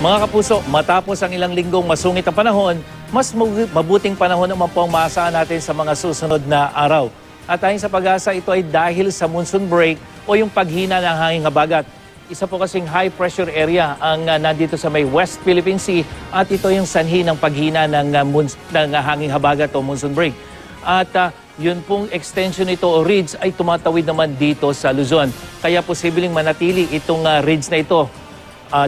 Mga kapuso, matapos ang ilang linggong masungit ang panahon, mas mabuting panahon naman po ang maasahan natin sa mga susunod na araw. At ayon sa Pag-asa, ito ay dahil sa monsoon break o yung paghina ng hanging habagat. Isa po kasing high pressure area ang nandito sa may West Philippine Sea at ito yung sanhi ng paghina ng hanging habagat o monsoon break. At yun pong extension nito o ridge ay tumatawid naman dito sa Luzon. Kaya posibleng manatili itong ridge na ito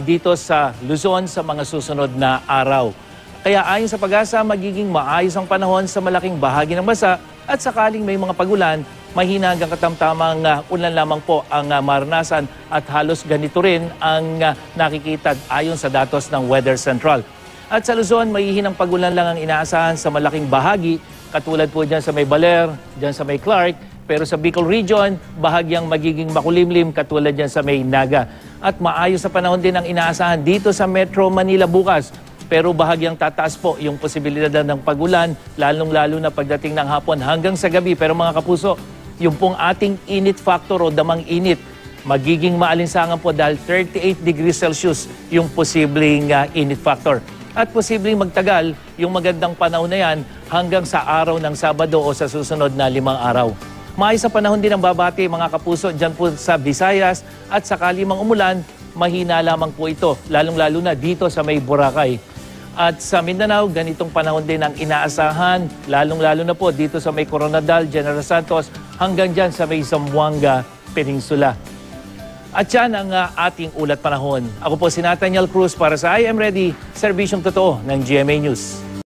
dito sa Luzon sa mga susunod na araw. Kaya ayon sa Pag-asa, magiging maayos ang panahon sa malaking bahagi ng bansa at sakaling may mga pagulan, mahina hanggang katamtamang ulan lamang po ang maranasan at halos ganito rin ang nakikita ayon sa datos ng Weather Central. At sa Luzon, mahihinang pagulan lang ang inaasahan sa malaking bahagi, katulad po dyan sa may Baler, dyan sa may Clark, pero sa Bicol Region, bahagyang magiging makulimlim katulad dyan sa may Naga. At maayos sa panahon din ang inaasahan dito sa Metro Manila bukas. Pero bahagyang tataas po yung posibilidad ng pagulan, lalong-lalo na pagdating ng hapon hanggang sa gabi. Pero mga kapuso, yung pong ating init factor o damang init, magiging maalinsangan po dahil 38 degrees Celsius yung posibleng init factor. At posibleng magtagal yung magandang panahon na yan hanggang sa araw ng Sabado o sa susunod na 5 araw. Maayos sa panahon din ang babati mga kapuso dyan po sa Visayas at sakali mang umulan, mahina lamang po ito, lalong-lalo na dito sa may Boracay. At sa Mindanao, ganitong panahon din ang inaasahan, lalong-lalo na po dito sa may Coronadal, General Santos, hanggang dyan sa may Zamboanga Peninsula. At yan ang ating ulat panahon. Ako po si Nathaniel Cruz para sa I Am Ready, serbisyong totoo ng GMA News.